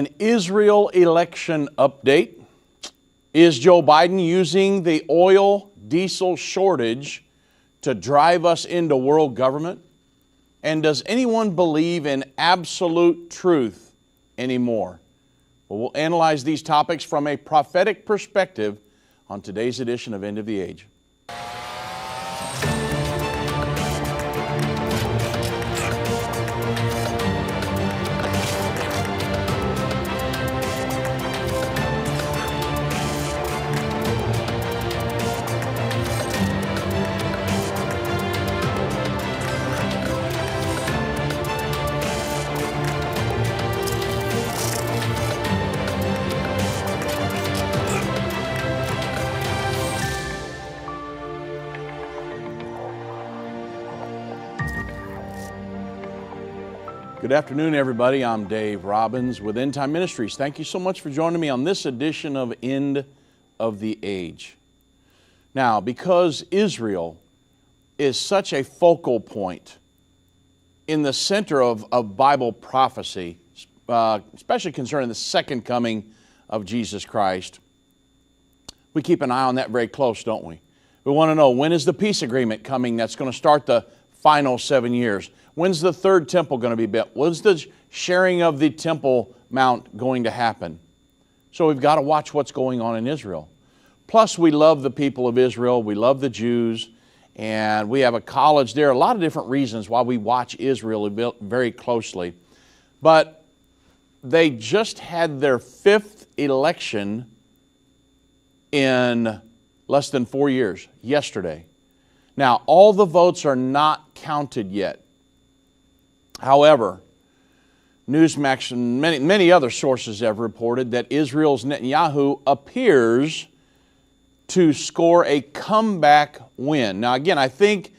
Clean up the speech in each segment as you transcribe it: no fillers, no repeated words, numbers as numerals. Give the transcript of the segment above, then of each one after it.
An Israel election update. Is Joe Biden using the oil diesel shortage to drive us into world government? And does anyone believe in absolute truth anymore? Well, we'll analyze these topics from a prophetic perspective on today's edition of End of the Age. Good afternoon, everybody. I'm Dave Robbins with Endtime Ministries. Thank you so much for joining me on this edition of End of the Age. Now, because Israel is such a focal point in the center of Bible prophecy, especially concerning the second coming of Jesus Christ, we keep an eye on that very close, don't we? We want to know, when is the peace agreement coming that's going to start the final 7 years? When's the third temple going to be built? When's the sharing of the Temple Mount going to happen? So we've got to watch what's going on in Israel. Plus, we love the people of Israel. We love the Jews. And we have a college there. A lot of different reasons why we watch Israel very closely. But they just had their fifth election in less than 4 years, yesterday. Now, all the votes are not counted yet. However, Newsmax and many other sources have reported that Israel's Netanyahu appears to score a comeback win. Now, again, I think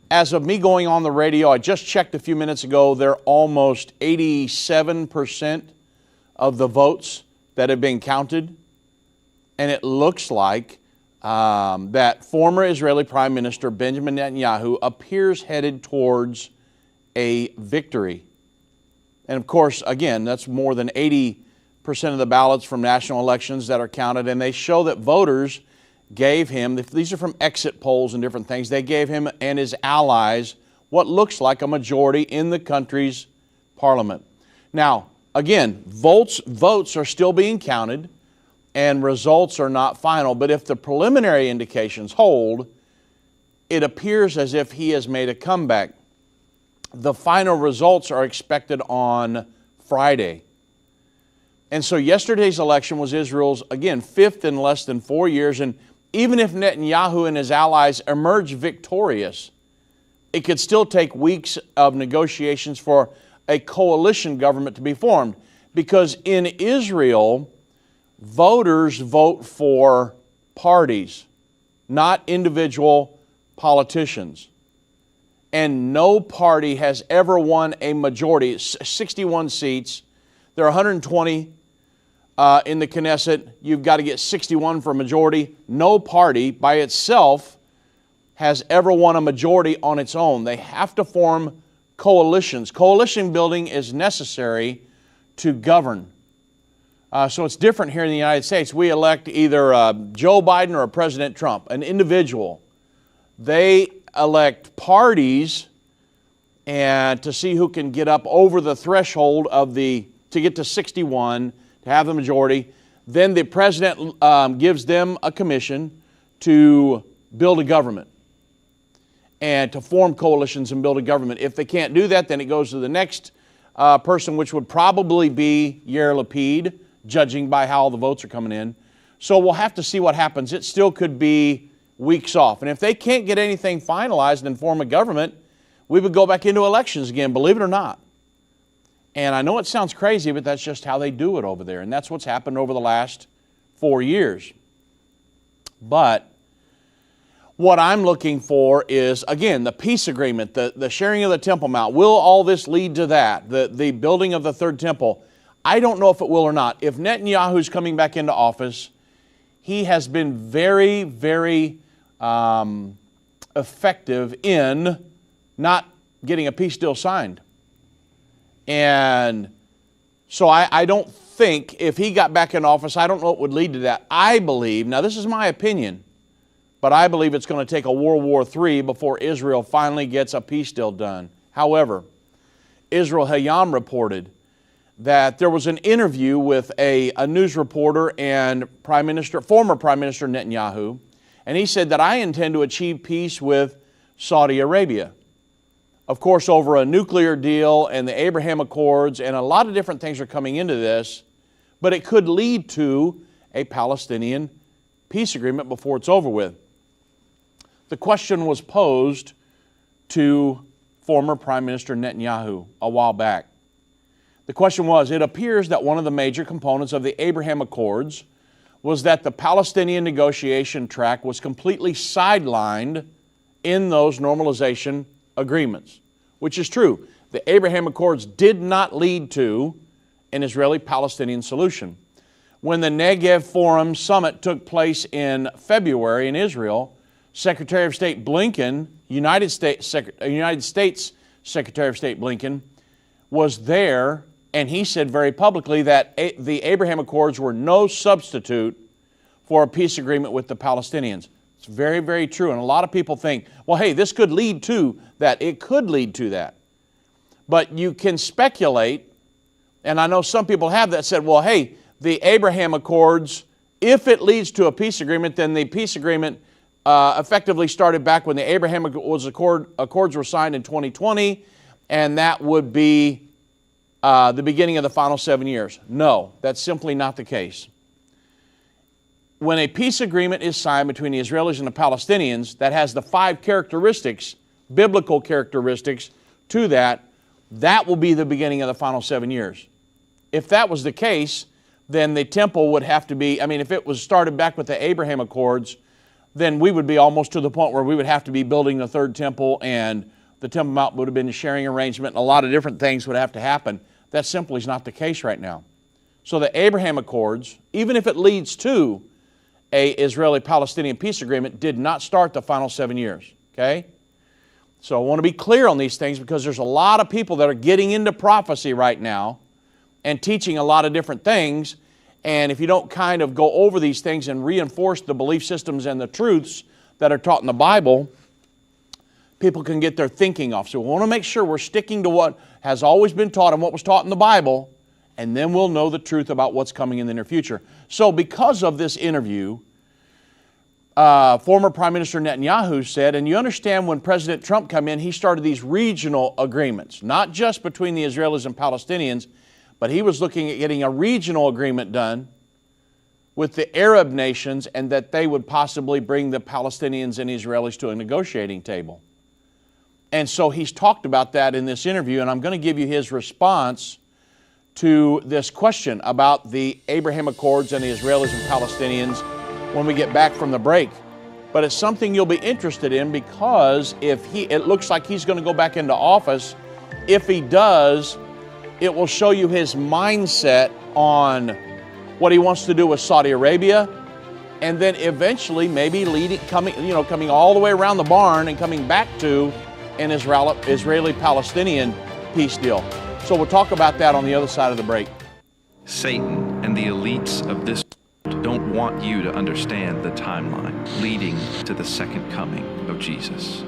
as of me going on the radio, I just checked a few minutes ago, they're almost 87% of the votes that have been counted. And it looks like that former Israeli Prime Minister Benjamin Netanyahu appears headed towards a victory. And of course, again, that's more than 80% of the ballots from national elections that are counted, and they show that voters gave him, these are from exit polls and different things, they gave him and his allies what looks like a majority in the country's parliament. Now, again, votes are still being counted, and results are not final. But if the preliminary indications hold, it appears as if he has made a comeback. The final results are expected on Friday. And so yesterday's election was Israel's, again, fifth in less than 4 years. And even if Netanyahu and his allies emerge victorious, it could still take weeks of negotiations for a coalition government to be formed. Because in Israel, voters vote for parties, not individual politicians. And no party has ever won a majority. It's 61 seats. There are 120 in the Knesset. You've got to get 61 for a majority. No party by itself has ever won a majority on its own. They have to form coalitions. Coalition building is necessary to govern. So it's different here in the United States. We elect either Joe Biden or President Trump, an individual. They elect parties and to see who can get up over the threshold of to get to 61, to have the majority. Then the president gives them a commission to build a government and to form coalitions and build a government. If they can't do that, then it goes to the next person, which would probably be Yair Lapid, judging by how all the votes are coming in. So we'll have to see what happens. It still could be weeks off. And if they can't get anything finalized and form a government, we would go back into elections again, believe it or not. And I know it sounds crazy, but that's just how they do it over there. And that's what's happened over the last 4 years. But what I'm looking for is, again, the peace agreement, the sharing of the Temple Mount. Will all this lead to that? The building of the third temple? I don't know if it will or not. If Netanyahu's coming back into office, he has been very, very effective in not getting a peace deal signed. And so I don't think if he got back in office, I don't know what would lead to that. I believe, now this is my opinion, but I believe it's going to take a World War III before Israel finally gets a peace deal done. However, Israel Hayam reported that there was an interview with a news reporter and former Prime Minister Netanyahu, and he said that I intend to achieve peace with Saudi Arabia. Of course, over a nuclear deal and the Abraham Accords, and a lot of different things are coming into this, but it could lead to a Palestinian peace agreement before it's over with. The question was posed to former Prime Minister Netanyahu a while back. The question was, it appears that one of the major components of the Abraham Accords was that the Palestinian negotiation track was completely sidelined in those normalization agreements, which is true. The Abraham Accords did not lead to an Israeli-Palestinian solution. When the Negev Forum Summit took place in February in Israel, Secretary of State Blinken, United States Secretary of State Blinken, was there, and he said very publicly that the Abraham Accords were no substitute for a peace agreement with the Palestinians. It's very, very true. And a lot of people think, well, hey, this could lead to that. It could lead to that. But you can speculate, and I know some people have that said, well, hey, the Abraham Accords, if it leads to a peace agreement, then the peace agreement effectively started back when the Abraham Accords were signed in 2020, and that would be the beginning of the final 7 years. No, that's simply not the case. When a peace agreement is signed between the Israelis and the Palestinians that has the 5 characteristics, biblical characteristics to that, that will be the beginning of the final 7 years. If that was the case, then the temple would have to be, if it was started back with the Abraham Accords, then we would be almost to the point where we would have to be building the 3rd temple, and the Temple Mount would have been a sharing arrangement, and a lot of different things would have to happen. That simply is not the case right now. So the Abraham Accords, even if it leads to a Israeli-Palestinian peace agreement, did not start the final 7 years, okay? So I want to be clear on these things because there's a lot of people that are getting into prophecy right now and teaching a lot of different things, and if you don't kind of go over these things and reinforce the belief systems and the truths that are taught in the Bible, people can get their thinking off. So we want to make sure we're sticking to what has always been taught and what was taught in the Bible, and then we'll know the truth about what's coming in the near future. So because of this interview, former Prime Minister Netanyahu said, and you understand when President Trump came in, he started these regional agreements, not just between the Israelis and Palestinians, but he was looking at getting a regional agreement done with the Arab nations, and that they would possibly bring the Palestinians and Israelis to a negotiating table. And so he's talked about that in this interview, and I'm going to give you his response to this question about the Abraham Accords and the Israelis and Palestinians when we get back from the break. But it's something you'll be interested in because it looks like he's going to go back into office. If he does, it will show you his mindset on what he wants to do with Saudi Arabia, and then eventually maybe coming all the way around the barn and coming back to an Israeli-Palestinian peace deal. So we'll talk about that on the other side of the break. Satan and the elites of this don't want you to understand the timeline leading to the second coming of Jesus.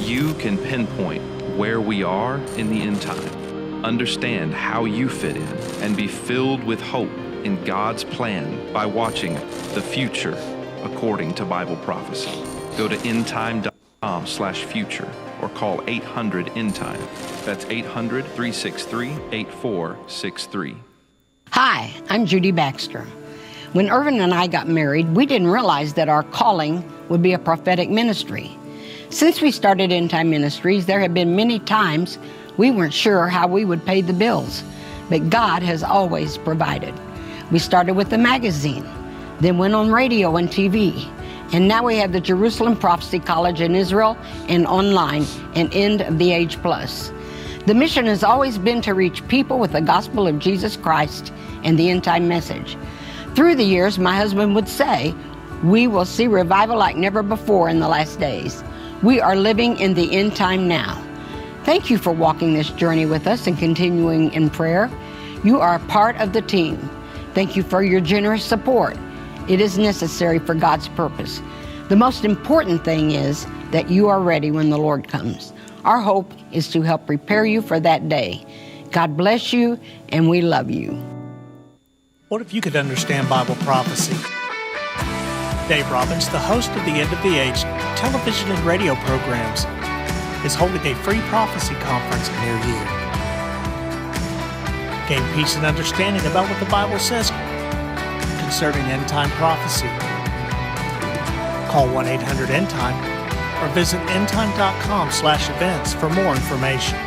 You can pinpoint where we are in the end time, understand how you fit in, and be filled with hope in God's plan by watching The Future According to Bible Prophecy. Go to endtime.com/future or call 800-ENDTIME. That's 800-363-8463. Hi, I'm Judy Baxter. When Irvin and I got married, we didn't realize that our calling would be a prophetic ministry. Since we started Endtime Ministries, there have been many times we weren't sure how we would pay the bills, but God has always provided. We started with a magazine, then went on radio and TV, and now we have the Jerusalem Prophecy College in Israel and online and End of the Age Plus. The mission has always been to reach people with the gospel of Jesus Christ and the end time message. Through the years, my husband would say, we will see revival like never before in the last days. We are living in the end time now. Thank you for walking this journey with us and continuing in prayer. You are part of the team. Thank you for your generous support. It is necessary for God's purpose. The most important thing is that you are ready when the Lord comes. Our hope is to help prepare you for that day. God bless you, and we love you. What if you could understand Bible prophecy? Dave Robbins, the host of the End of the Age television and radio programs, is holding a free prophecy conference near you. Gain peace and understanding about what the Bible says concerning end-time prophecy. Call 1-800-ENDTIME or visit endtime.com/events for more information.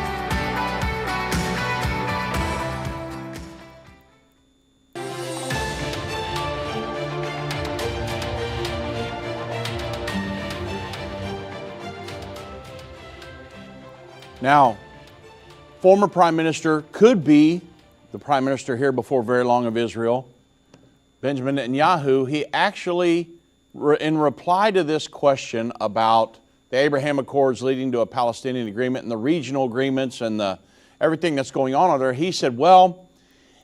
Now, former Prime Minister, could be the Prime Minister here before very long of Israel, Benjamin Netanyahu, he actually, in reply to this question about the Abraham Accords leading to a Palestinian agreement and the regional agreements and everything that's going on there, he said, well,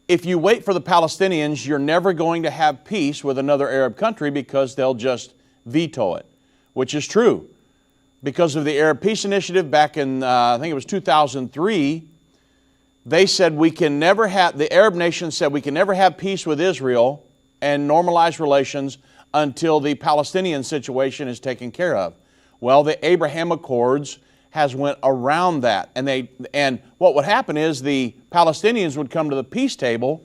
if you wait for the Palestinians, you're never going to have peace with another Arab country because they'll just veto it, which is true. Because of the Arab Peace Initiative back in, I think it was 2003, they said the Arab nations said we can never have peace with Israel and normalize relations until the Palestinian situation is taken care of. Well, the Abraham Accords has went around that, and what would happen is the Palestinians would come to the peace table,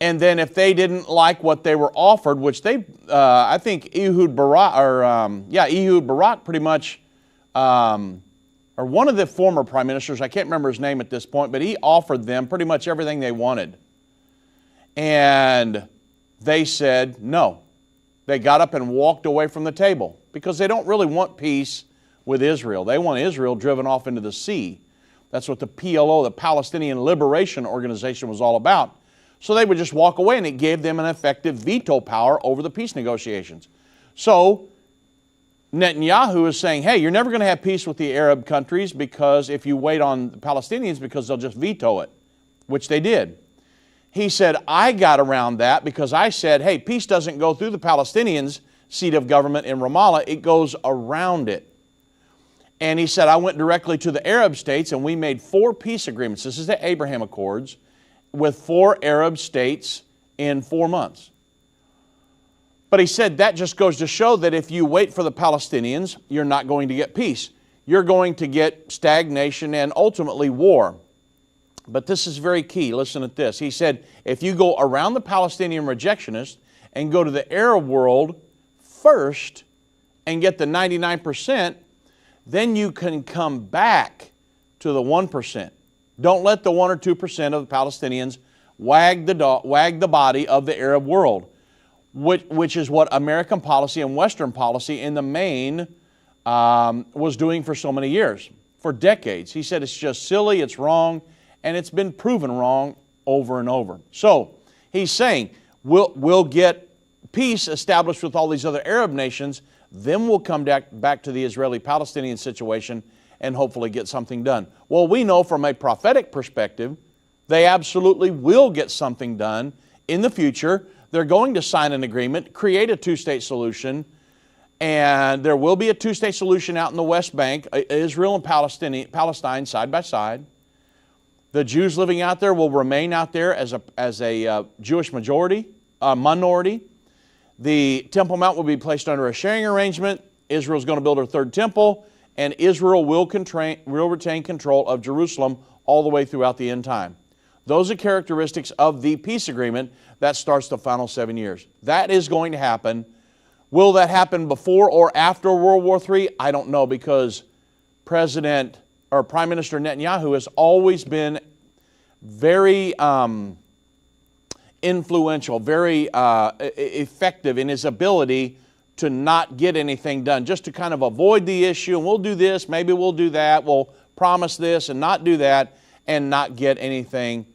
and then if they didn't like what they were offered, which I think Ehud Barak pretty much, or one of the former prime ministers, I can't remember his name at this point, but he offered them pretty much everything they wanted. And they said no. They got up and walked away from the table because they don't really want peace with Israel. They want Israel driven off into the sea. That's what the PLO, the Palestinian Liberation Organization, was all about. So they would just walk away, and it gave them an effective veto power over the peace negotiations. So Netanyahu is saying, hey, you're never going to have peace with the Arab countries because if you wait on the Palestinians, because they'll just veto it, which they did. He said, I got around that because I said, hey, peace doesn't go through the Palestinians' seat of government in Ramallah, it goes around it. And he said, I went directly to the Arab states and we made 4 peace agreements. This is the Abraham Accords, with 4 Arab states in 4 months. But he said that just goes to show that if you wait for the Palestinians, you're not going to get peace. You're going to get stagnation and ultimately war. But this is very key. Listen at this. He said, if you go around the Palestinian rejectionists and go to the Arab world first and get the 99%, then you can come back to the 1%. Don't let the 1 or 2% of the Palestinians wag the body of the Arab world, which is what American policy and Western policy in the main was doing for so many years, for decades. He said it's just silly, it's wrong, and it's been proven wrong over and over. So he's saying we'll get peace established with all these other Arab nations, then we'll come back to the Israeli-Palestinian situation and hopefully get something done. Well, we know from a prophetic perspective, they absolutely will get something done in the future. They're going to sign an agreement, create a 2-state solution, and there will be a 2-state solution out in the West Bank, Israel and Palestine side by side. The Jews living out there will remain out there as a Jewish minority. The Temple Mount will be placed under a sharing arrangement. Israel's going to build her 3rd temple, and Israel will retain control of Jerusalem all the way throughout the end time. Those are characteristics of the peace agreement that starts the final 7 years. That is going to happen. Will that happen before or after World War III? I don't know, because Prime Minister Netanyahu has always been very influential, very effective in his ability to not get anything done, just to kind of avoid the issue, and we'll do this, maybe we'll do that, we'll promise this and not do that, and not get anything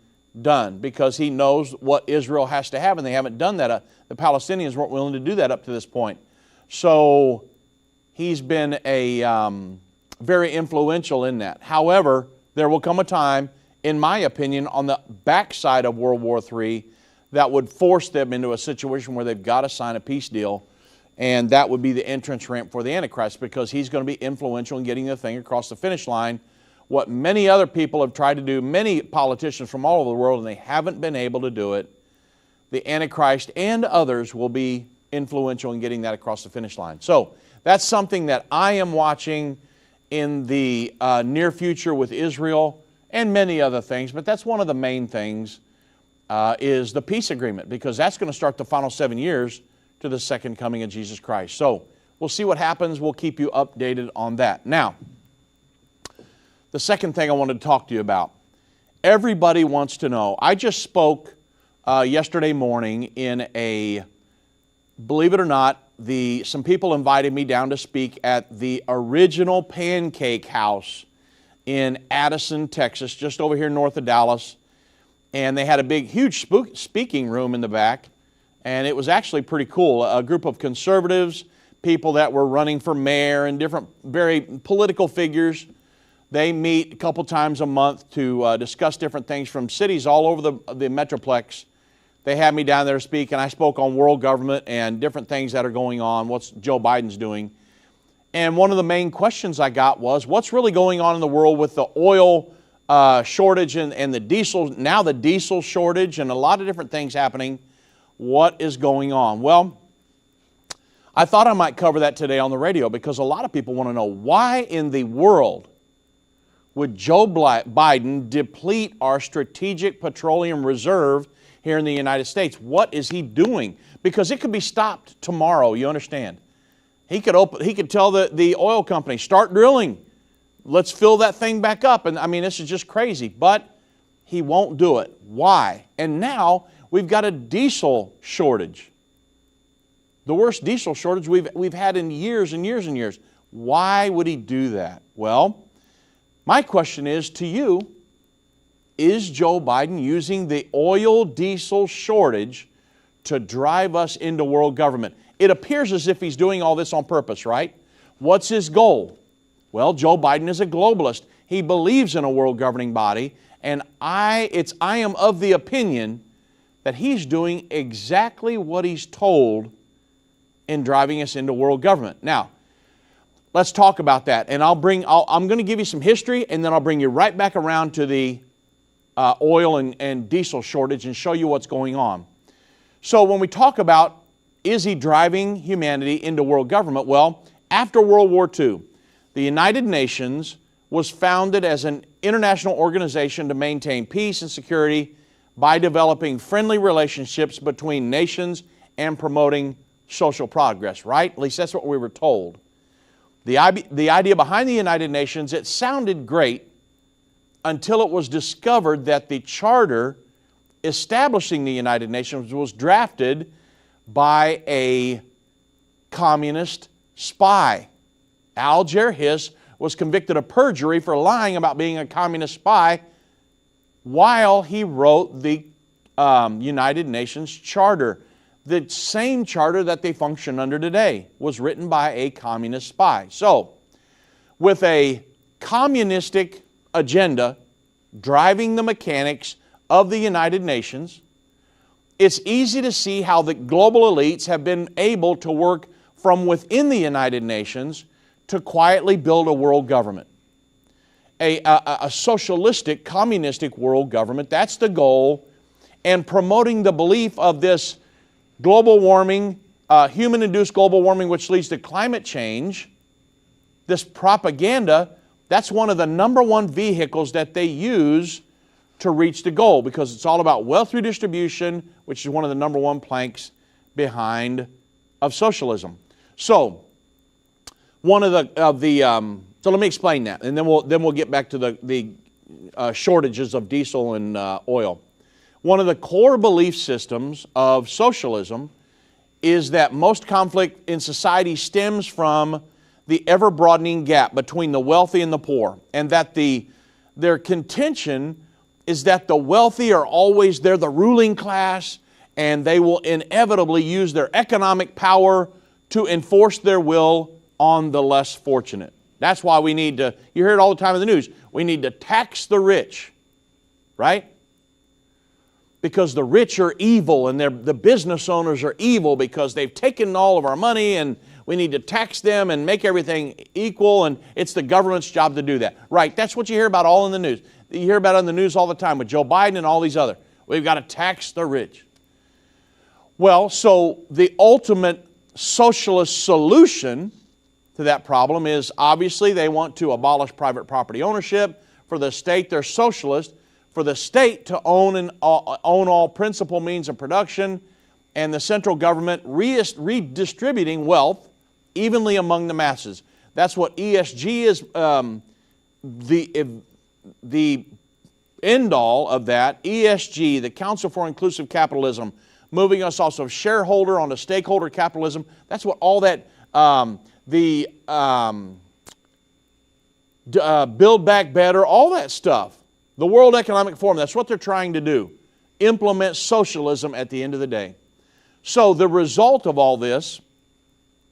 done, because he knows what Israel has to have, and they haven't done that. The Palestinians weren't willing to do that up to this point. So he's been very influential in that. However, there will come a time, in my opinion, on the backside of World War III, that would force them into a situation where they've got to sign a peace deal. And that would be the entrance ramp for the Antichrist, because he's going to be influential in getting the thing across the finish line. What many other people have tried to do, many politicians from all over the world, and they haven't been able to do it, the Antichrist and others will be influential in getting that across the finish line. So that's something that I am watching in the near future with Israel and many other things, but that's one of the main things is the peace agreement, because that's going to start the final 7 years to the second coming of Jesus Christ. So we'll see what happens. We'll keep you updated on that. Now, the second thing I wanted to talk to you about. Everybody wants to know. I just spoke yesterday morning in a, believe it or not, some people invited me down to speak at the original Pancake House in Addison, Texas, just over here north of Dallas. And they had a big, huge speaking room in the back. And it was actually pretty cool. A group of conservatives, people that were running for mayor, and different very political figures. They meet a couple times a month to discuss different things from cities all over the Metroplex. They had me down there to speak, and I spoke on world government and different things that are going on, what Joe Biden's doing. And one of the main questions I got was, what's really going on in the world with the oil shortage and the diesel, now the diesel shortage, and a lot of different things happening. What is going on? Well, I thought I might cover that today on the radio, because a lot of people want to know, why in the world would Joe Biden deplete our strategic petroleum reserve here in the United States? What is he doing? Because it could be stopped tomorrow, you understand. He could tell the oil company, start drilling. Let's fill that thing back up. And I mean, this is just crazy. But he won't do it. Why? And now we've got a diesel shortage. The worst diesel shortage we've had in years and years and years. Why would he do that? Well, my question is to you, is Joe Biden using the oil diesel shortage to drive us into world government? It appears as if he's doing all this on purpose, right? What's his goal? Well, Joe Biden is a globalist. He believes in a world governing body, and I am of the opinion that he's doing exactly what he's told in driving us into world government. Now, let's talk about that, and I'm going to give you some history, and then I'll bring you right back around to the oil and diesel shortage and show you what's going on. So when we talk about, is he driving humanity into world government? Well, after World War II, the United Nations was founded as an international organization to maintain peace and security by developing friendly relationships between nations and promoting social progress, right? At least that's what we were told. The idea behind the United Nations, it sounded great until it was discovered that the charter establishing the United Nations was drafted by a communist spy. Alger Hiss was convicted of perjury for lying about being a communist spy while he wrote the United Nations Charter. The same charter that they function under today was written by a communist spy. So, with a communistic agenda driving the mechanics of the United Nations, it's easy to see how the global elites have been able to work from within the United Nations to quietly build a world government. A socialistic, communistic world government. That's the goal. And promoting the belief of this global warming, human-induced global warming, which leads to climate change, this propaganda, that's one of the #1 vehicles that they use to reach the goal, because it's all about wealth redistribution, which is one of the #1 planks behind of socialism. So, so let me explain that, and then we'll get back to the shortages of diesel and oil. One of the core belief systems of socialism is that most conflict in society stems from the ever-broadening gap between the wealthy and the poor, and that their contention is that the wealthy are always, they're the ruling class, and they will inevitably use their economic power to enforce their will on the less fortunate. That's why we need to, you hear it all the time in the news, we need to tax the rich, right? because the rich are evil and the business owners are evil because they've taken all of our money and we need to tax them and make everything equal, and it's the government's job to do that. Right, that's what you hear about all in the news. You hear about it in the news all the time with Joe Biden and all these other. We've got to tax the rich. Well, so the ultimate socialist solution to that problem is obviously they want to abolish private property ownership. For the state, they're socialist. For the state to own all principal means of production, and the central government redistributing wealth evenly among the masses. That's what ESG is, the end all of that. ESG, the Council for Inclusive Capitalism, moving us also shareholder onto stakeholder capitalism. That's what all that, Build Back Better, all that stuff. The World Economic Forum, that's what they're trying to do. Implement socialism at the end of the day. So the result of all this,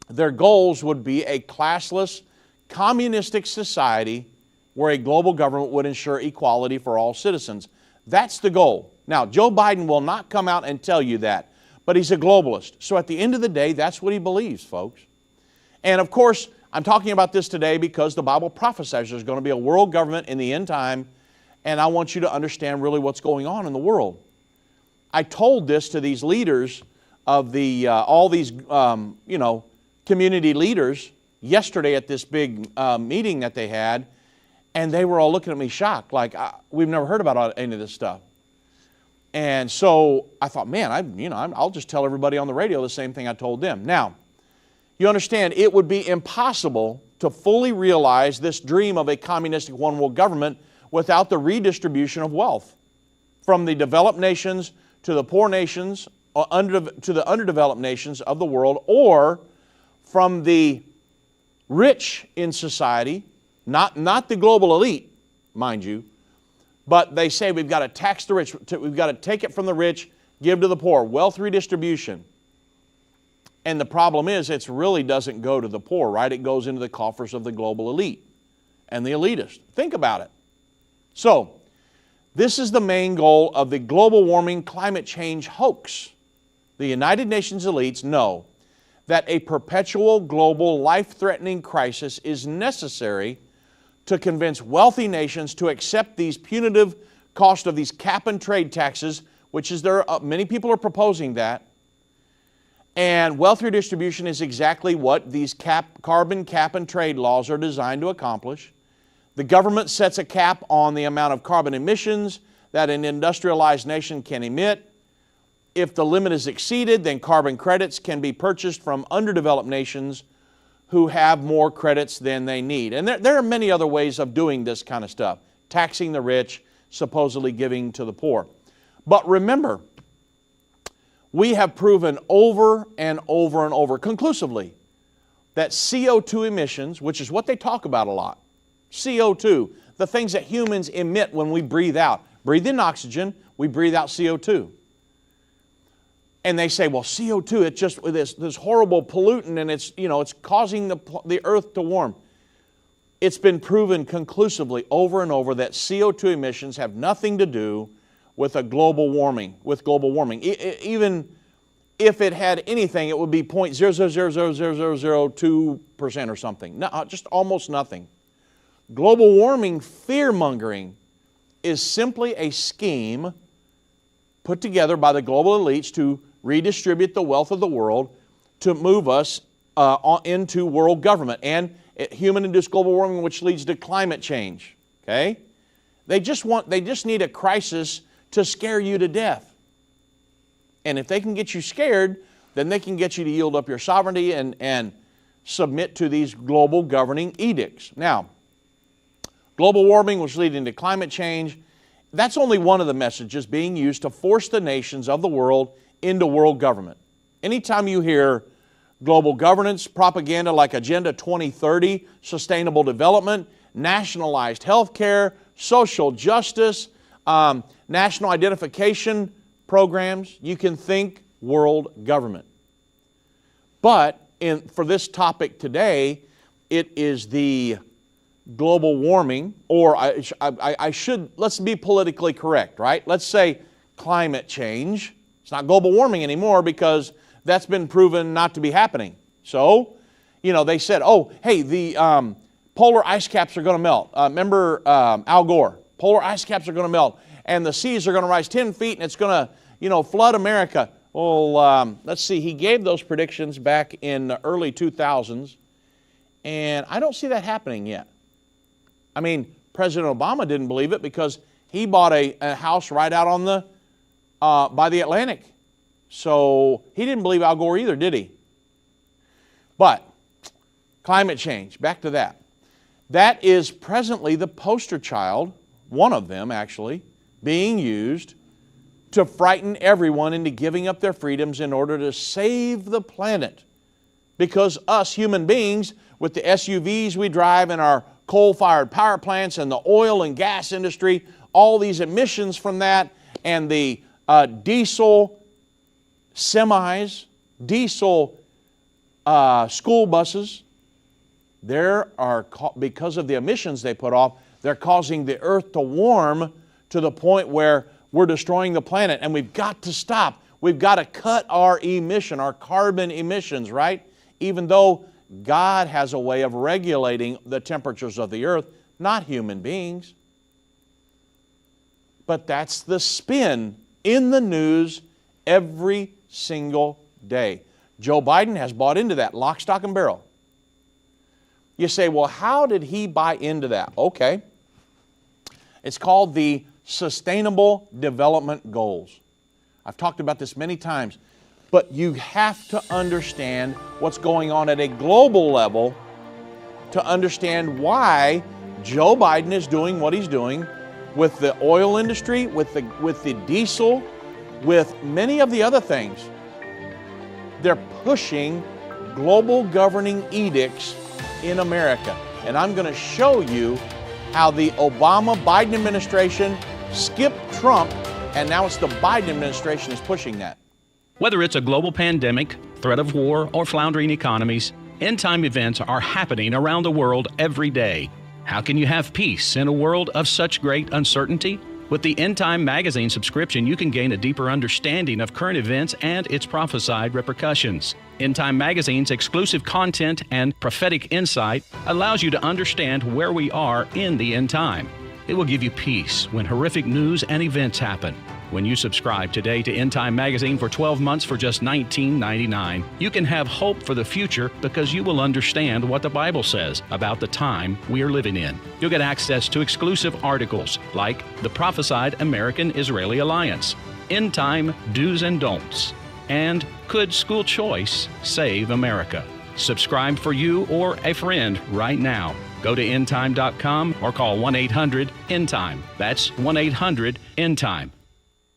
their goals would be a classless, communistic society where a global government would ensure equality for all citizens. That's the goal. Now, Joe Biden will not come out and tell you that, but he's a globalist. So at the end of the day, that's what he believes, folks. And of course, I'm talking about this today because the Bible prophesies there's going to be a world government in the end time, and I want you to understand really what's going on in the world. I told this to these leaders of the all these community leaders yesterday at this big meeting that they had, and they were all looking at me shocked, like we've never heard about any of this stuff. And so I thought, man, I'll just tell everybody on the radio the same thing I told them. Now, you understand, it would be impossible to fully realize this dream of a communistic one world government without the redistribution of wealth from the developed nations to the poor nations, to the underdeveloped nations of the world, or from the rich in society, not the global elite, mind you, but they say we've got to tax the rich, we've got to take it from the rich, give to the poor, wealth redistribution. And the problem is, it really doesn't go to the poor, right? It goes into the coffers of the global elite and the elitists. Think about it. So, this is the main goal of the global warming climate change hoax. The United Nations elites know that a perpetual global life-threatening crisis is necessary to convince wealthy nations to accept these punitive cost of these cap-and-trade taxes, which is many people are proposing that. And wealth redistribution is exactly what these carbon cap-and-trade laws are designed to accomplish. The government sets a cap on the amount of carbon emissions that an industrialized nation can emit. If the limit is exceeded, then carbon credits can be purchased from underdeveloped nations who have more credits than they need. And there are many other ways of doing this kind of stuff. Taxing the rich, supposedly giving to the poor. But remember, we have proven over and over and over conclusively that CO2 emissions, which is what they talk about a lot, CO2, the things that humans emit when we breathe out. Breathe in oxygen, we breathe out CO2. And they say, well, CO2, it's just this horrible pollutant, and it's causing the earth to warm. It's been proven conclusively over and over that CO2 emissions have nothing to do with global warming. Even if it had anything, it would be 0.0000002% or something. No, just almost nothing. Global warming fear-mongering is simply a scheme put together by the global elites to redistribute the wealth of the world to move us into world government and human-induced global warming, which leads to climate change. Okay? They just need a crisis to scare you to death. And if they can get you scared, then they can get you to yield up your sovereignty and submit to these global governing edicts. Now, global warming was leading to climate change. That's only one of the messages being used to force the nations of the world into world government. Anytime you hear global governance propaganda like Agenda 2030, sustainable development, nationalized health care, social justice, national identification programs, you can think world government. But for this topic today, it is the global warming, or let's be politically correct, right? Let's say climate change. It's not global warming anymore because that's been proven not to be happening. So, you know, they said, oh, hey, the polar ice caps are going to melt. Remember Al Gore? Polar ice caps are going to melt, and the seas are going to rise 10 feet, and it's going to, you know, flood America. Well, let's see. He gave those predictions back in the early 2000s, and I don't see that happening yet. I mean, President Obama didn't believe it because he bought a house right out on the by the Atlantic. So he didn't believe Al Gore either, did he? But climate change, back to that. That is presently the poster child, one of them actually, being used to frighten everyone into giving up their freedoms in order to save the planet. Because us human beings, with the SUVs we drive and our coal-fired power plants and the oil and gas industry, all these emissions from that, and the diesel semis, diesel school buses, because of the emissions they put off, they're causing the earth to warm to the point where we're destroying the planet, and we've got to stop. We've got to cut our emission, our carbon emissions, right? Even though God has a way of regulating the temperatures of the earth, not human beings. But that's the spin in the news every single day. Joe Biden has bought into that, lock, stock, and barrel. You say, well, how did he buy into that? Okay. It's called the Sustainable Development Goals. I've talked about this many times, but you have to understand what's going on at a global level to understand why Joe Biden is doing what he's doing with the oil industry, with the diesel, with many of the other things. They're pushing global governing edicts in America. And I'm going to show you how the Obama-Biden administration skipped Trump, and now it's the Biden administration is pushing that. Whether it's a global pandemic, threat of war, or floundering economies, end-time events are happening around the world every day. How can you have peace in a world of such great uncertainty? With the Endtime magazine subscription, you can gain a deeper understanding of current events and its prophesied repercussions. Endtime magazine's exclusive content and prophetic insight allows you to understand where we are in the end time. It will give you peace when horrific news and events happen. When you subscribe today to Endtime magazine for 12 months for just $19.99, you can have hope for the future because you will understand what the Bible says about the time we are living in. You'll get access to exclusive articles like the Prophesied American-Israeli Alliance, Endtime Do's and Don'ts, and Could School Choice Save America? Subscribe for you or a friend right now. Go to endtime.com or call 1-800-ENDTIME. That's 1-800-ENDTIME.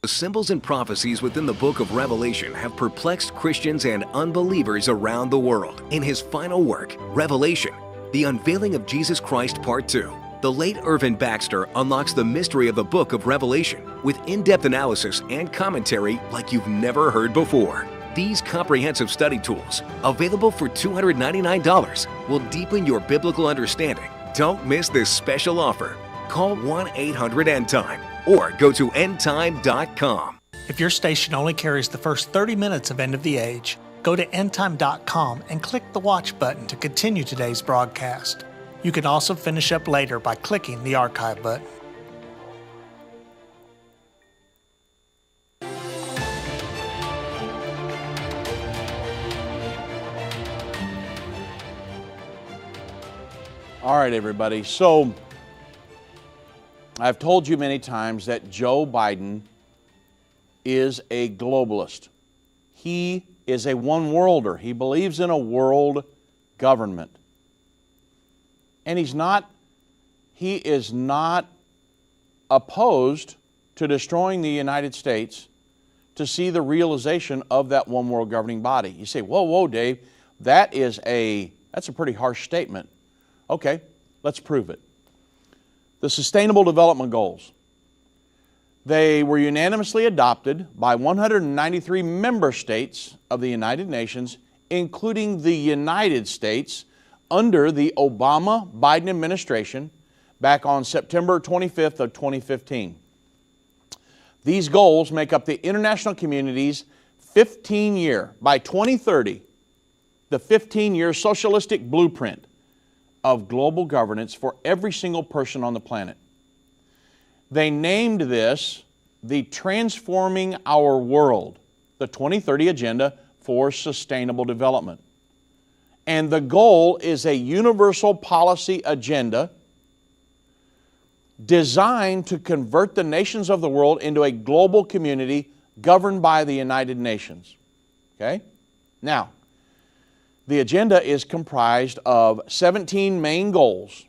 The symbols and prophecies within the book of Revelation have perplexed Christians and unbelievers around the world. In his final work, Revelation, The Unveiling of Jesus Christ Part 2, the late Irvin Baxter unlocks the mystery of the book of Revelation with in-depth analysis and commentary like you've never heard before. These comprehensive study tools, available for $299, will deepen your biblical understanding. Don't miss this special offer. Call 1-800-ENDTIME or go to endtime.com. If your station only carries the first 30 minutes of End of the Age, go to endtime.com and click the watch button to continue today's broadcast. You can also finish up later by clicking the archive button. All right, everybody. So I've told you many times that Joe Biden is a globalist. He is a one-worlder. He believes in a world government. And he is not opposed to destroying the United States to see the realization of that one world governing body. You say, whoa, Dave, that's a pretty harsh statement. Okay, let's prove it. The Sustainable Development Goals. They were unanimously adopted by 193 member states of the United Nations, including the United States, under the Obama-Biden administration back on September 25th of 2015. These goals make up the international community's 15-year, by 2030, the 15-year socialistic blueprint of global governance for every single person on the planet. They named this the Transforming Our World, the 2030 Agenda for Sustainable Development. And the goal is a universal policy agenda designed to convert the nations of the world into a global community governed by the United Nations. Okay? Now, the agenda is comprised of 17 main goals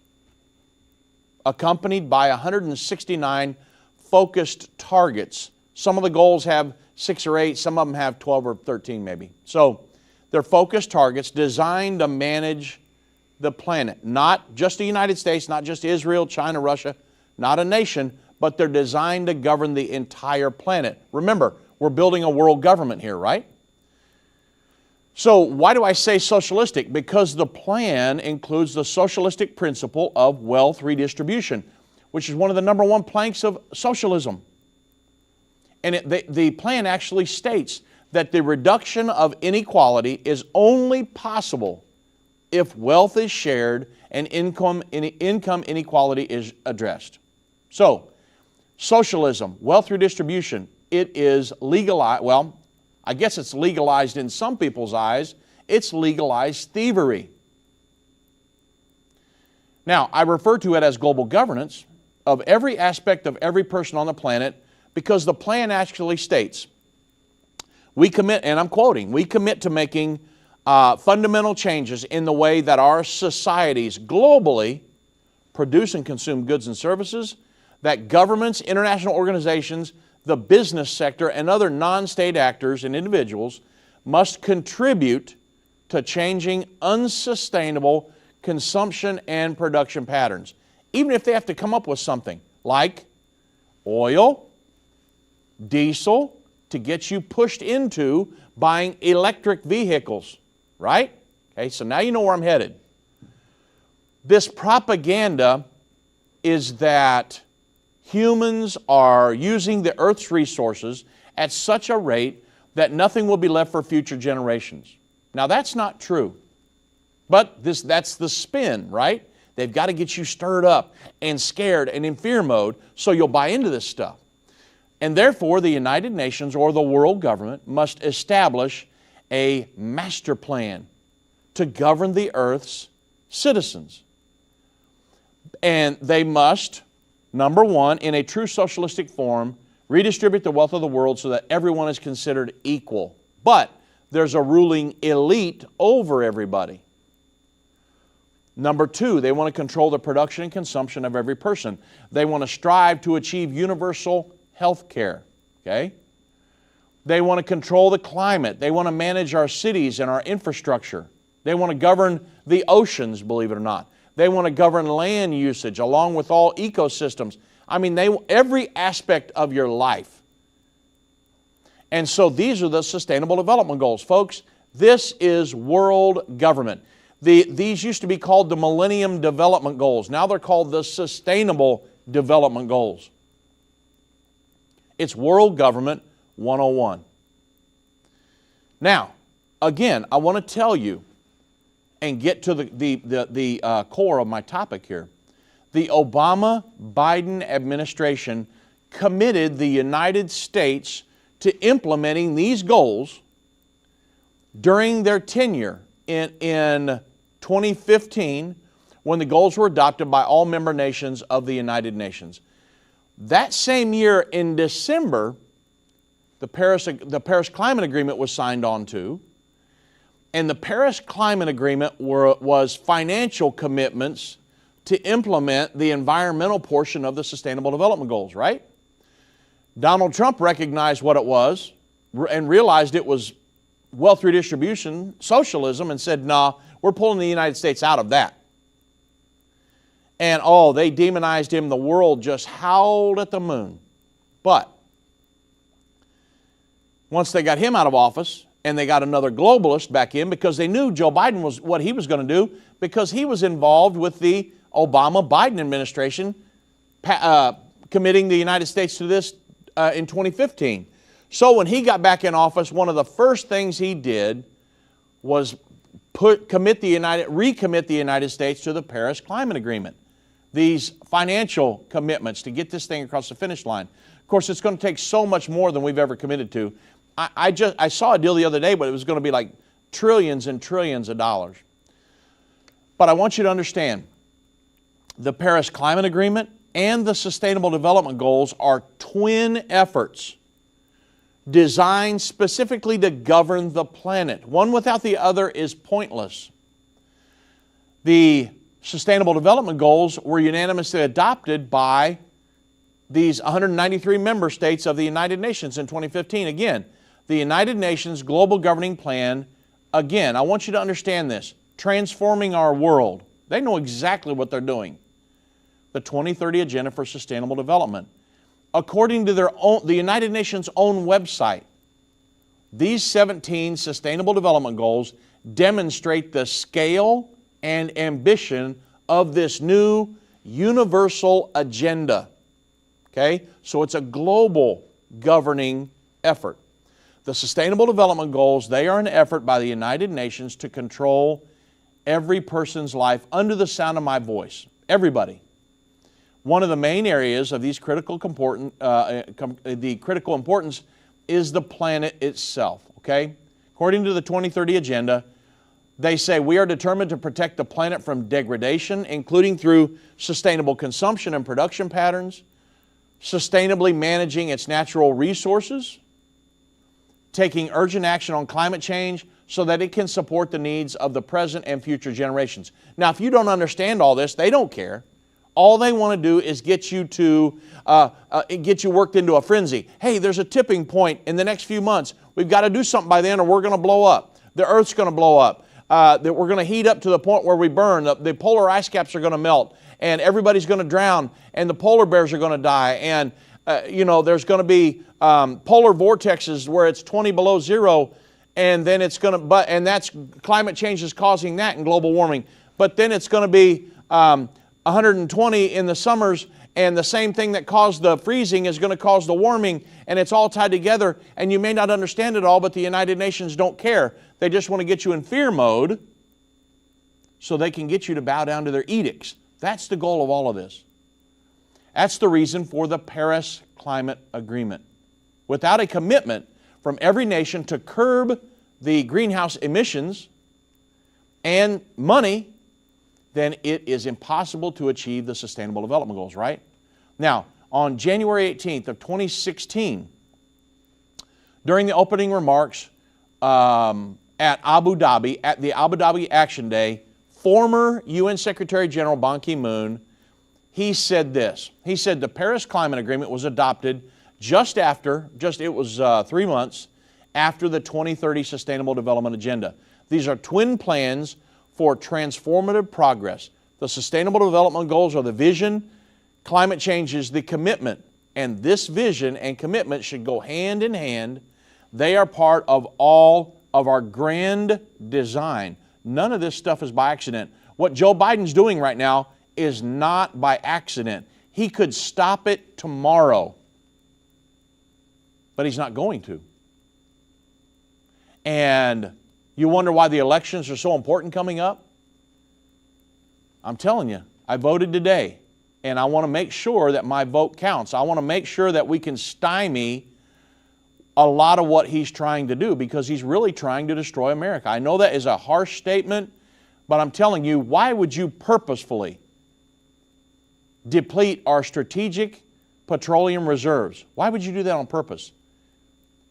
accompanied by 169 focused targets. Some of the goals have 6 or 8, some of them have 12 or 13 maybe. So they're focused targets designed to manage the planet. Not just the United States, not just Israel, China, Russia, not a nation, but they're designed to govern the entire planet. Remember, we're building a world government here, right? So why do I say socialistic? Because the plan includes the socialistic principle of wealth redistribution, which is one of the number one planks of socialism. And the plan actually states that the reduction of inequality is only possible if wealth is shared and income inequality is addressed. So, socialism, wealth redistribution, it is legalized, well, I guess it's legalized in some people's eyes, it's legalized thievery. Now, I refer to it as global governance of every aspect of every person on the planet because the plan actually states, we commit, and I'm quoting, we commit to making fundamental changes in the way that our societies globally produce and consume goods and services, that governments, international organizations, the business sector, and other non-state actors and individuals must contribute to changing unsustainable consumption and production patterns, even if they have to come up with something like oil, diesel, to get you pushed into buying electric vehicles, right? Okay, so now you know where I'm headed. This propaganda is that humans are using the earth's resources at such a rate that nothing will be left for future generations. Now that's not true. But that's the spin, right? They've got to get you stirred up and scared and in fear mode so you'll buy into this stuff. And therefore the United Nations or the world government must establish a master plan to govern the earth's citizens. And they must, number one, in a true socialistic form, redistribute the wealth of the world so that everyone is considered equal. But there's a ruling elite over everybody. Number two, they want to control the production and consumption of every person. They want to strive to achieve universal health care. Okay? They want to control the climate. They want to manage our cities and our infrastructure. They want to govern the oceans, believe it or not. They want to govern land usage along with all ecosystems. I mean, every aspect of your life. And so these are the Sustainable Development Goals. Folks, this is world government. These used to be called the Millennium Development Goals. Now they're called the Sustainable Development Goals. It's World Government 101. Now, again, I want to tell you and get to the core of my topic here. The Obama-Biden administration committed the United States to implementing these goals during their tenure in 2015 when the goals were adopted by all member nations of the United Nations. That same year in December, the Paris Climate Agreement was signed on to, and the Paris Climate Agreement was financial commitments to implement the environmental portion of the Sustainable Development Goals, right? Donald Trump recognized what it was and realized it was wealth redistribution, socialism, and said, nah, we're pulling the United States out of that. And oh, they demonized him. The world just howled at the moon. But once they got him out of office and they got another globalist back in because they knew Joe Biden was what he was going to do because he was involved with the Obama-Biden administration committing the United States to this in 2015. So when he got back in office, one of the first things he did was recommit the United States to the Paris Climate Agreement. These financial commitments to get this thing across the finish line. Of course, it's going to take so much more than we've ever committed to. I saw a deal the other day, but it was going to be like trillions and trillions of dollars. But I want you to understand, the Paris Climate Agreement and the Sustainable Development Goals are twin efforts designed specifically to govern the planet. One without the other is pointless. The Sustainable Development Goals were unanimously adopted by these 193 member states of the United Nations in 2015. Again, the United Nations Global Governing Plan, again, I want you to understand this, transforming our world. They know exactly what they're doing. The 2030 Agenda for Sustainable Development. According to the United Nations' own website, these 17 Sustainable Development Goals demonstrate the scale and ambition of this new universal agenda. Okay? So it's a global governing effort. The Sustainable Development Goals, they are an effort by the United Nations to control every person's life under the sound of my voice. Everybody. One of the main areas of these critical importance is the planet itself. Okay? According to the 2030 Agenda, they say we are determined to protect the planet from degradation, including through sustainable consumption and production patterns, sustainably managing its natural resources, taking urgent action on climate change so that it can support the needs of the present and future generations. Now, if you don't understand all this, they don't care. All they want to do is get you worked into a frenzy. Hey, there's a tipping point in the next few months. We've got to do something by then or we're going to blow up. The Earth's going to blow up. That we're going to heat up to the point where we burn. The polar ice caps are going to melt. And everybody's going to drown. And the polar bears are going to die. And, there's going to be polar vortexes where it's 20 below zero. And then it's going to, and that's climate change is causing that and global warming. But then it's going to be 120 in the summers, and the same thing that caused the freezing is going to cause the warming, and it's all tied together, and you may not understand it all, but the United Nations don't care. They just want to get you in fear mode so they can get you to bow down to their edicts. That's the goal of all of this. That's the reason for the Paris Climate Agreement. Without a commitment from every nation to curb the greenhouse emissions and money, then it is impossible to achieve the Sustainable Development Goals, right? Now, on January 18th of 2016, during the opening remarks at Abu Dhabi, at the Abu Dhabi Action Day, former UN Secretary General Ban Ki-moon, he said this. He said the Paris Climate Agreement was adopted it was 3 months after the 2030 Sustainable Development Agenda. These are twin plans for transformative progress. The Sustainable Development Goals are the vision, climate change is the commitment, and this vision and commitment should go hand in hand. They are part of all of our grand design. None of this stuff is by accident. What Joe Biden's doing right now is not by accident. He could stop it tomorrow, but he's not going to. And you wonder why the elections are so important coming up? I'm telling you, I voted today, and I want to make sure that my vote counts. I want to make sure that we can stymie a lot of what he's trying to do, because he's really trying to destroy America. I know that is a harsh statement, but I'm telling you, why would you purposefully deplete our strategic petroleum reserves? Why would you do that on purpose?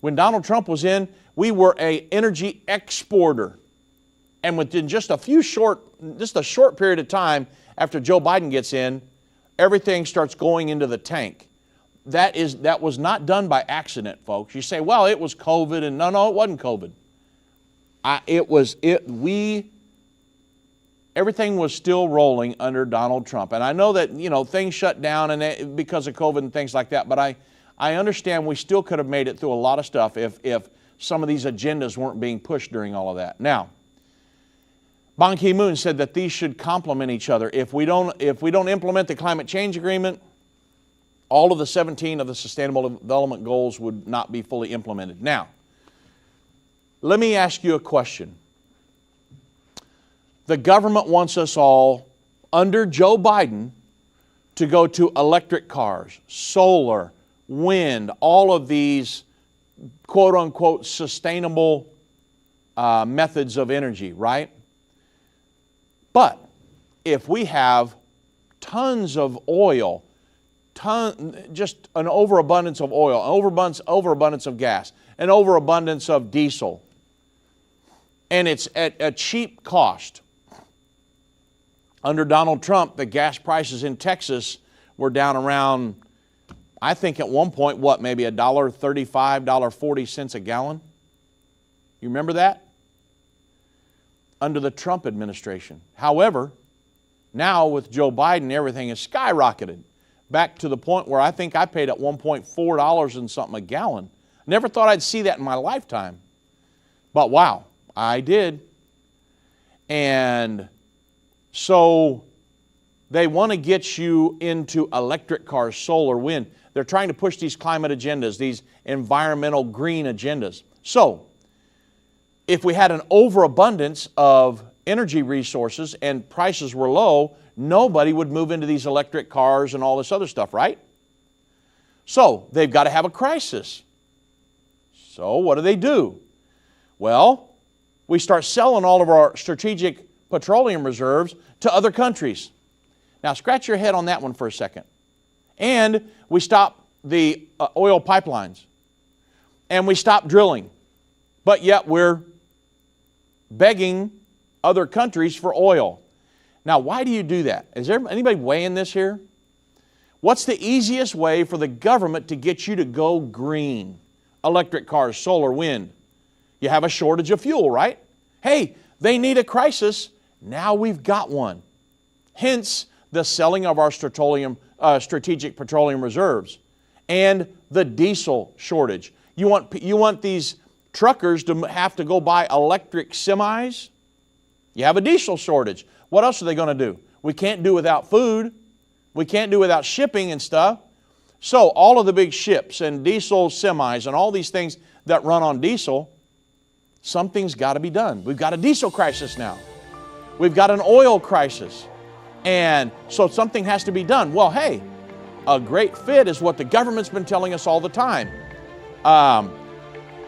When Donald Trump was in, we were an energy exporter. And within just a short period of time after Joe Biden gets in, everything starts going into the tank. That was not done by accident, folks. You say, well, it was COVID, and no, it wasn't COVID. Everything was still rolling under Donald Trump. And I know that, things shut down because of COVID and things like that, but I understand we still could have made it through a lot of stuff if some of these agendas weren't being pushed during all of that. Now, Ban Ki-moon said that these should complement each other. If we don't implement the climate change agreement, all of the 17 of the Sustainable Development Goals would not be fully implemented. Now, let me ask you a question. The government wants us all, under Joe Biden, to go to electric cars, solar, wind, all of these quote-unquote sustainable methods of energy, right? But if we have tons of oil, just an overabundance of oil, an overabundance of gas, an overabundance of diesel, and it's at a cheap cost. Under Donald Trump, the gas prices in Texas were down around, I think at one point, what, maybe $1.35, $1.40 a gallon? You remember that? Under the Trump administration. However, now with Joe Biden, everything has skyrocketed back to the point where I think I paid at one point $4 and something a gallon. Never thought I'd see that in my lifetime. But wow, I did. And so they want to get you into electric cars, solar, wind. They're trying to push these climate agendas, these environmental green agendas. So if we had an overabundance of energy resources and prices were low, nobody would move into these electric cars and all this other stuff, right? So they've got to have a crisis. So what do? Well, we start selling all of our strategic petroleum reserves to other countries. Now scratch your head on that one for a second. And we stop the oil pipelines. And we stop drilling. But yet we're begging other countries for oil. Now, why do you do that? Is there anybody weighing this here? What's the easiest way for the government to get you to go green? Electric cars, solar, wind. You have a shortage of fuel, right? Hey, they need a crisis. Now we've got one. Hence, the selling of our strategic petroleum reserves and the diesel shortage. You want these truckers to have to go buy electric semis? You have a diesel shortage. What else are they going to do? We can't do without food. We can't do without shipping and stuff. So all of the big ships and diesel semis and all these things that run on diesel, something's got to be done. We've got a diesel crisis now. We've got an oil crisis. And so something has to be done. Well, hey, a great fit is what the government's been telling us all the time.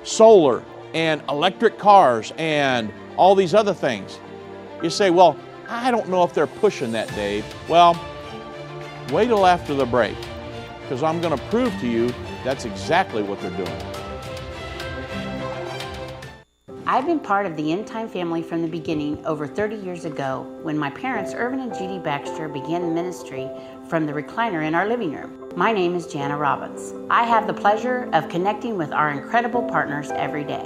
Solar and electric cars and all these other things. You say, well, I don't know if they're pushing that, Dave. Well, wait till after the break, because I'm going to prove to you that's exactly what they're doing. I've been part of the Endtime family from the beginning over 30 years ago when my parents, Irvin and Judy Baxter, began the ministry from the recliner in our living room. My name is Jana Robbins. I have the pleasure of connecting with our incredible partners every day.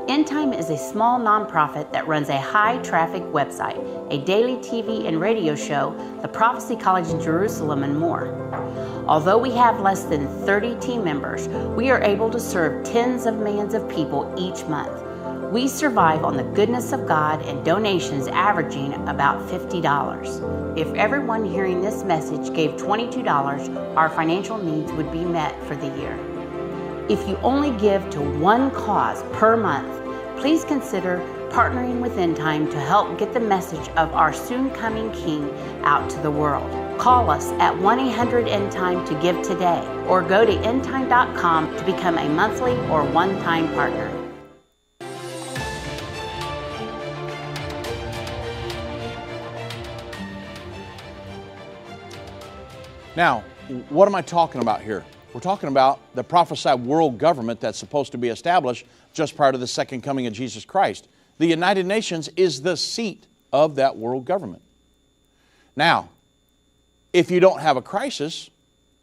Endtime is a small nonprofit that runs a high-traffic website, a daily TV and radio show, the Prophecy College in Jerusalem, and more. Although we have less than 30 team members, we are able to serve tens of millions of people each month. We survive on the goodness of God and donations averaging about $50. If everyone hearing this message gave $22, our financial needs would be met for the year. If you only give to one cause per month, please consider partnering with Endtime to help get the message of our soon-coming King out to the world. Call us at 1-800-ENDTIME to give today, or go to endtime.com to become a monthly or one-time partner. Now, what am I talking about here? We're talking about the prophesied world government that's supposed to be established just prior to the second coming of Jesus Christ. The United Nations is the seat of that world government. Now, if you don't have a crisis,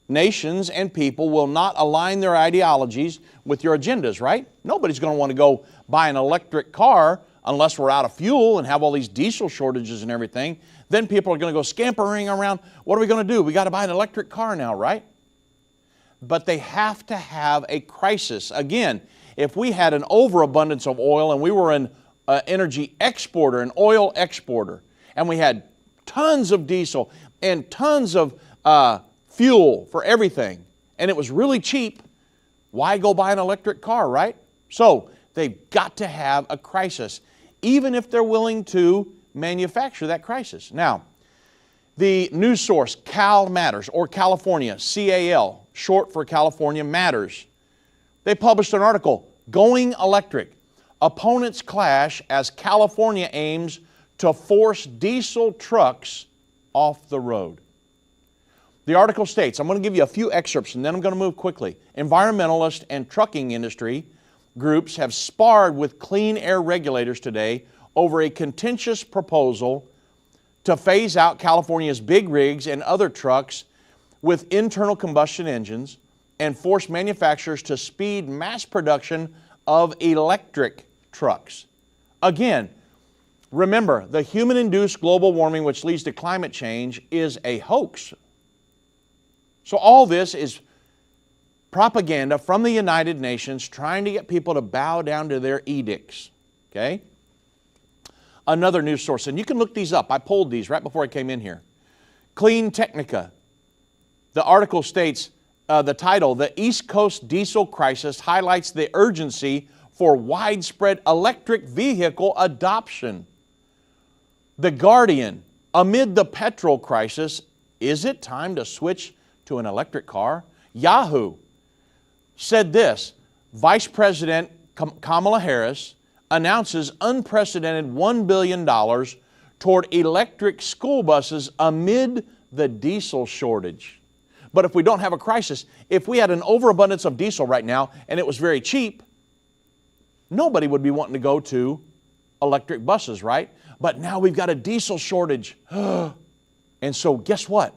nations and people will not align their ideologies with your agendas, right? Nobody's going to want to go buy an electric car unless we're out of fuel and have all these diesel shortages and everything. Then people are going to go scampering around. What are we going to do? We got to buy an electric car now, right? But they have to have a crisis. Again, if we had an overabundance of oil and we were an energy exporter, an oil exporter, and we had tons of diesel and tons of fuel for everything, and it was really cheap, why go buy an electric car, right? So they've got to have a crisis, even if they're willing to manufacture that crisis. Now, the news source, Cal Matters, or California, CAL, short for California Matters, they published an article, Going Electric. Opponents clash as California aims to force diesel trucks off the road. The article states, I'm going to give you a few excerpts and then I'm going to move quickly. Environmentalist and trucking industry groups have sparred with clean air regulators today over a contentious proposal to phase out California's big rigs and other trucks with internal combustion engines and force manufacturers to speed mass production of electric trucks. Again, remember, the human-induced global warming which leads to climate change is a hoax. So all this is propaganda from the United Nations trying to get people to bow down to their edicts. Okay? Another news source, and you can look these up. I pulled these right before I came in here. Clean Technica. The article states, the title, The East Coast Diesel Crisis Highlights the Urgency for Widespread Electric Vehicle Adoption. The Guardian, amid the petrol crisis, is it time to switch to an electric car? Yahoo said this, Vice President Kamala Harris announces unprecedented $1 billion toward electric school buses amid the diesel shortage. But if we don't have a crisis, if we had an overabundance of diesel right now and it was very cheap, nobody would be wanting to go to electric buses, right? But now we've got a diesel shortage. And so guess what?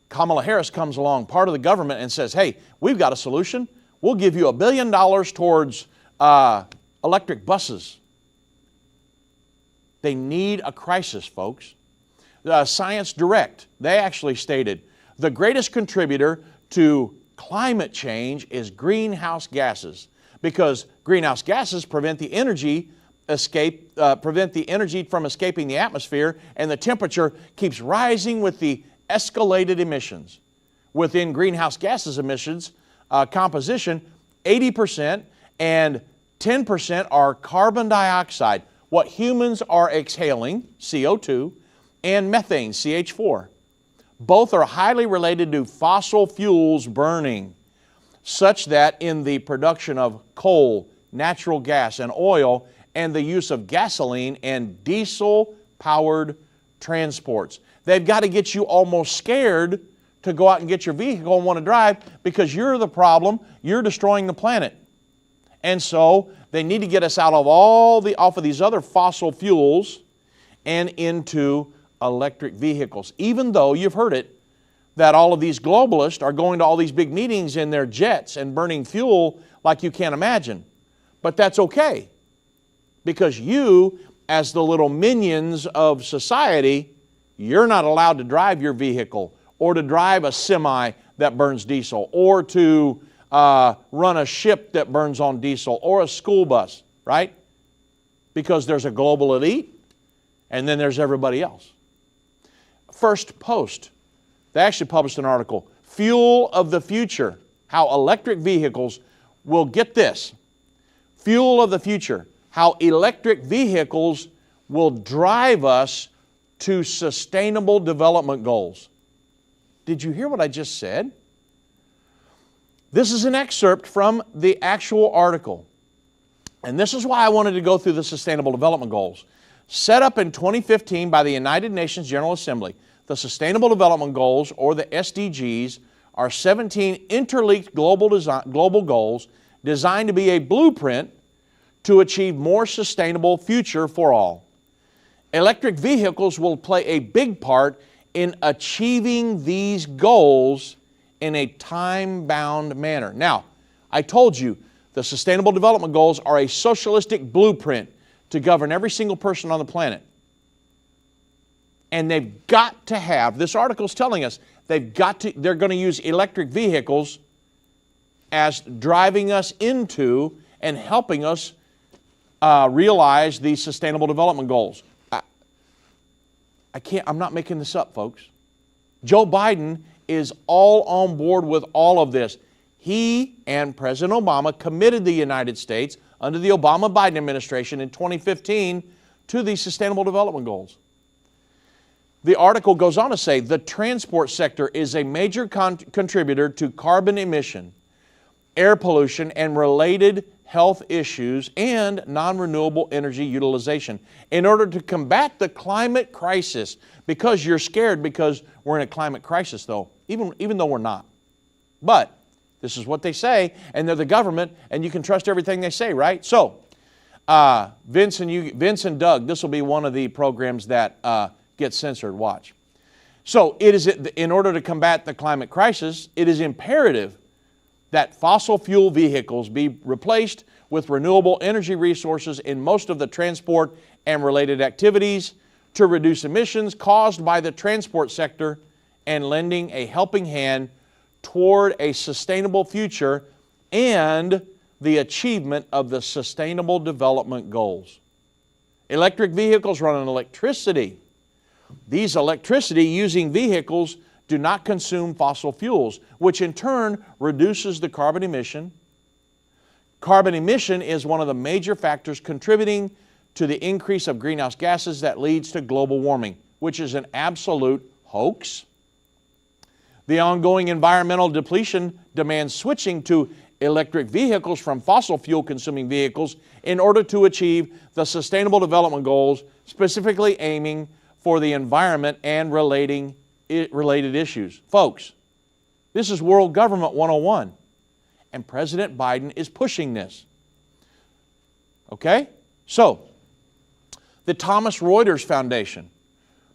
Kamala Harris comes along, part of the government, and says, hey, we've got a solution. We'll give you $1 billion towards electric buses. They need a crisis, folks. Science Direct, they actually stated, the greatest contributor to climate change is greenhouse gases, because greenhouse gases prevent the energy from escaping the atmosphere, and the temperature keeps rising with the escalated emissions. Within greenhouse gases emissions composition, 80% and 10% are carbon dioxide, what humans are exhaling, CO2, and methane, CH4. Both are highly related to fossil fuels burning, such that in the production of coal, natural gas, and oil, and the use of gasoline and diesel-powered transports. They've got to get you almost scared to go out and get your vehicle and want to drive because you're the problem, you're destroying the planet. And so they need to get us out of off of these other fossil fuels and into electric vehicles. Even though you've heard it, that all of these globalists are going to all these big meetings in their jets and burning fuel like you can't imagine. But that's okay, because you, as the little minions of society, you're not allowed to drive your vehicle or to drive a semi that burns diesel or to run a ship that burns on diesel or a school bus, right? Because there's a global elite and then there's everybody else. First Post, they actually published an article, Fuel of the Future, how electric vehicles will, get this, Fuel of the Future, how electric vehicles will drive us to sustainable development goals. Did you hear what I just said? This is an excerpt from the actual article. And this is why I wanted to go through the Sustainable Development Goals. Set up in 2015 by the United Nations General Assembly, the Sustainable Development Goals, or the SDGs, are 17 interlinked global goals designed to be a blueprint to achieve more sustainable future for all. Electric vehicles will play a big part in achieving these goals in a time-bound manner. Now, I told you the Sustainable Development Goals are a socialistic blueprint to govern every single person on the planet. And they've got to have, this article is telling us, they're going to use electric vehicles as driving us into and helping us realize these Sustainable Development Goals. I'm not making this up, folks. Joe Biden is all on board with all of this. He and President Obama committed the United States under the Obama-Biden administration in 2015 to the Sustainable Development Goals. The article goes on to say the transport sector is a major contributor to carbon emission, air pollution, and related health issues and non-renewable energy utilization. In order to combat the climate crisis, because you're scared because we're in a climate crisis though, even though we're not. But this is what they say, and they're the government, and you can trust everything they say, right? So, Vince and Doug, this will be one of the programs that gets censored. Watch. So, in order to combat the climate crisis, it is imperative that fossil fuel vehicles be replaced with renewable energy resources in most of the transport and related activities to reduce emissions caused by the transport sector and lending a helping hand toward a sustainable future and the achievement of the Sustainable Development Goals. Electric vehicles run on electricity. These electricity-using vehicles do not consume fossil fuels, which in turn reduces the carbon emission. Carbon emission is one of the major factors contributing to the increase of greenhouse gases that leads to global warming, which is an absolute hoax. The ongoing environmental depletion demands switching to electric vehicles from fossil fuel consuming vehicles in order to achieve the Sustainable Development Goals, specifically aiming for the environment and related issues. Folks, this is World Government 101, and President Biden is pushing this. Okay? So, the Thomson Reuters Foundation,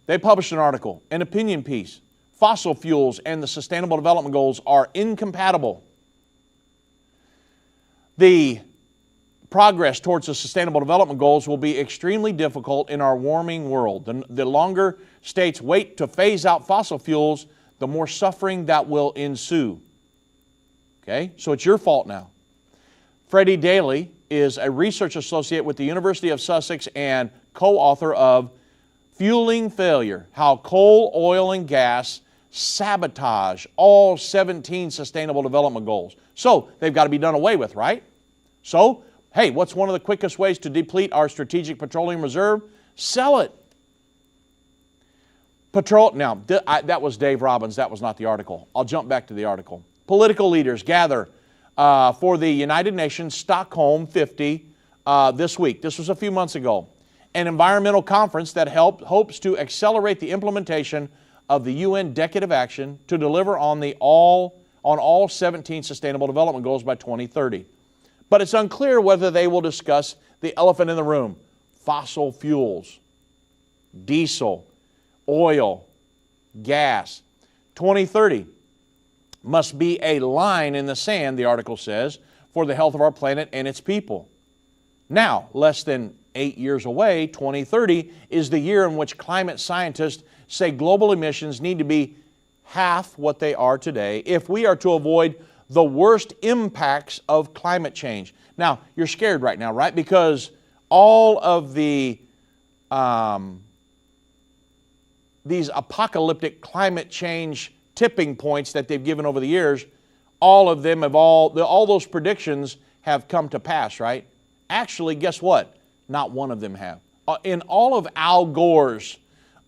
they published an article, an opinion piece. Fossil fuels and the Sustainable Development Goals are incompatible. The progress towards the Sustainable Development Goals will be extremely difficult in our warming world. The longer states wait to phase out fossil fuels, the more suffering that will ensue. Okay, so it's your fault now. Freddie Daly is a research associate with the University of Sussex and co-author of Fueling Failure: How Coal, Oil, and Gas Sabotage All 17 Sustainable Development Goals. So they've got to be done away with, right? So, hey, what's one of the quickest ways to deplete our strategic petroleum reserve? Sell it. Now, that was Dave Robbins. That was not the article. I'll jump back to the article. Political leaders gather for the United Nations Stockholm 50 this week. This was a few months ago. An environmental conference that hopes to accelerate the implementation of the UN Decade of Action to deliver on all 17 Sustainable Development Goals by 2030. But it's unclear whether they will discuss the elephant in the room: fossil fuels, diesel, oil, gas. 2030 must be a line in the sand, the article says, for the health of our planet and its people. Now, less than 8 years away, 2030 is the year in which climate scientists say global emissions need to be half what they are today if we are to avoid the worst impacts of climate change. Now, you're scared right now, right? Because all of these apocalyptic climate change tipping points that they've given over the years, all of them have all those predictions have come to pass, right? Actually, guess what? Not one of them have. In all of Al Gore's,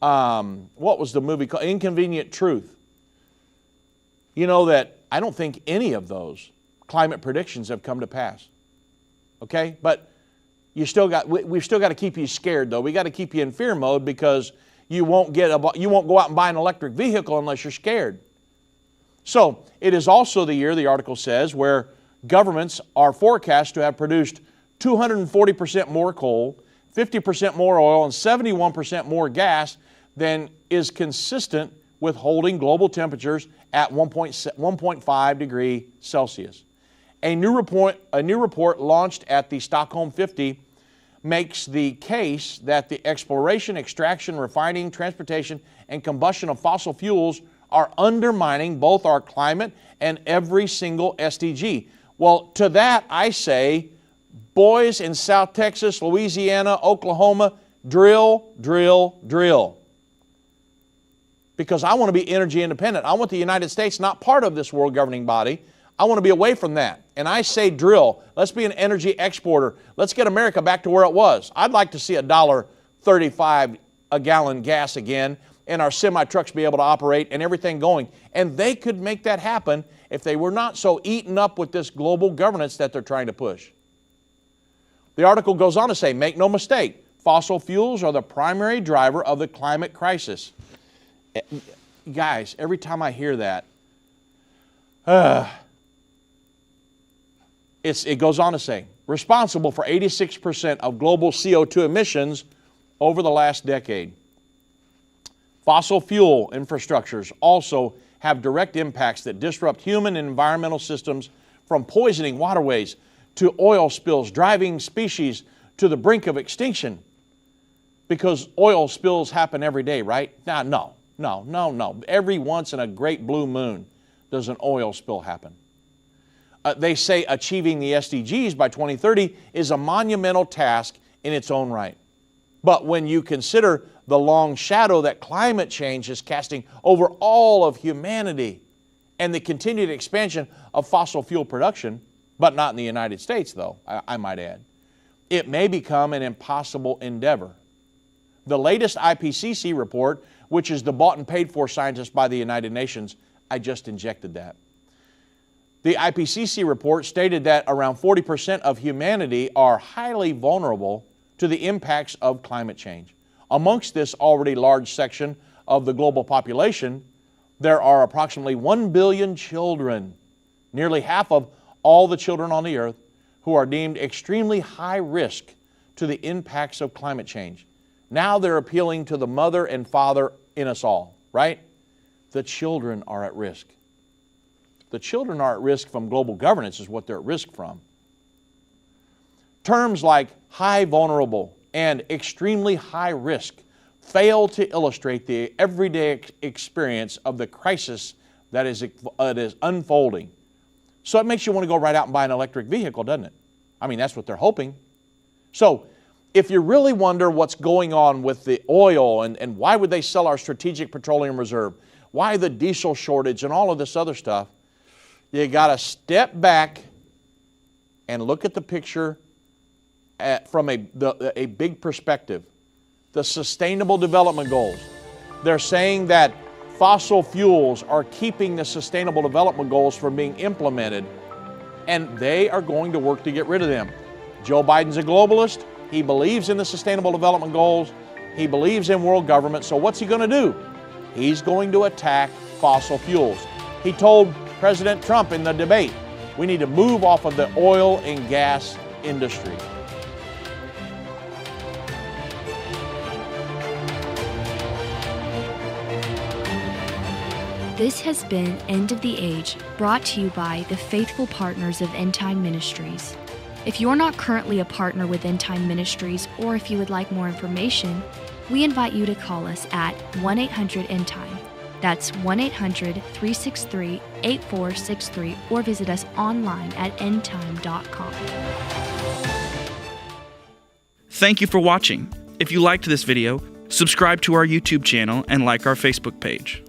what was the movie called? Inconvenient Truth. You know that I don't think any of those climate predictions have come to pass. Okay? But we've still got to keep you scared, though. We got to keep you in fear mode because you won't go out and buy an electric vehicle unless you're scared. So, it is also the year, the article says, where governments are forecast to have produced 240% more coal, 50% more oil, and 71% more gas than is consistent with holding global temperatures at 1.5 degrees Celsius. A new report launched at the Stockholm 50 makes the case that the exploration, extraction, refining, transportation, and combustion of fossil fuels are undermining both our climate and every single SDG. Well, to that I say, boys in South Texas, Louisiana, Oklahoma, drill, drill, drill. because I want to be energy independent. I want the United States not part of this world governing body. I want to be away from that. And I say drill. Let's be an energy exporter. Let's get America back to where it was. I'd like to see $1.35 a gallon gas again, and our semi-trucks be able to operate and everything going. And they could make that happen if they were not so eaten up with this global governance that they're trying to push. The article goes on to say, make no mistake, fossil fuels are the primary driver of the climate crisis. Guys, every time I hear that, it goes on to say, responsible for 86% of global CO2 emissions over the last decade. Fossil fuel infrastructures also have direct impacts that disrupt human and environmental systems, from poisoning waterways to oil spills, driving species to the brink of extinction. Because oil spills happen every day, right? No. Every once in a great blue moon does an oil spill happen. They say achieving the SDGs by 2030 is a monumental task in its own right. But when you consider the long shadow that climate change is casting over all of humanity and the continued expansion of fossil fuel production, but not in the United States though, I might add, it may become an impossible endeavor. The latest IPCC report, which is the bought and paid for scientist by the United Nations, I just injected that. The IPCC report stated that around 40% of humanity are highly vulnerable to the impacts of climate change. Amongst this already large section of the global population, there are approximately 1 billion children, nearly half of all the children on the earth, who are deemed extremely high risk to the impacts of climate change. Now they're appealing to the mother and father in us all, right? The children are at risk. The children are at risk from global governance is what they're at risk from. Terms like high vulnerable and extremely high risk fail to illustrate the everyday experience of the crisis that is unfolding. So it makes you want to go right out and buy an electric vehicle, doesn't it? I mean, that's what they're hoping. So if you really wonder what's going on with the oil and why would they sell our strategic petroleum reserve, why the diesel shortage and all of this other stuff, you got to step back and look at the picture from a big perspective. The Sustainable Development Goals. They're saying that fossil fuels are keeping the Sustainable Development Goals from being implemented, and they are going to work to get rid of them. Joe Biden's a globalist. He believes in the Sustainable Development Goals. He believes in world government. So what's he going to do? He's going to attack fossil fuels. He told President Trump in the debate, we need to move off of the oil and gas industry. This has been End of the Age, brought to you by the faithful partners of Endtime Ministries. If you're not currently a partner with Endtime Ministries, or if you would like more information, we invite you to call us at 1-800-ENDTIME. That's 1-800-363-8463, or visit us online at endtime.com. Thank you for watching. If you liked this video, subscribe to our YouTube channel and like our Facebook page.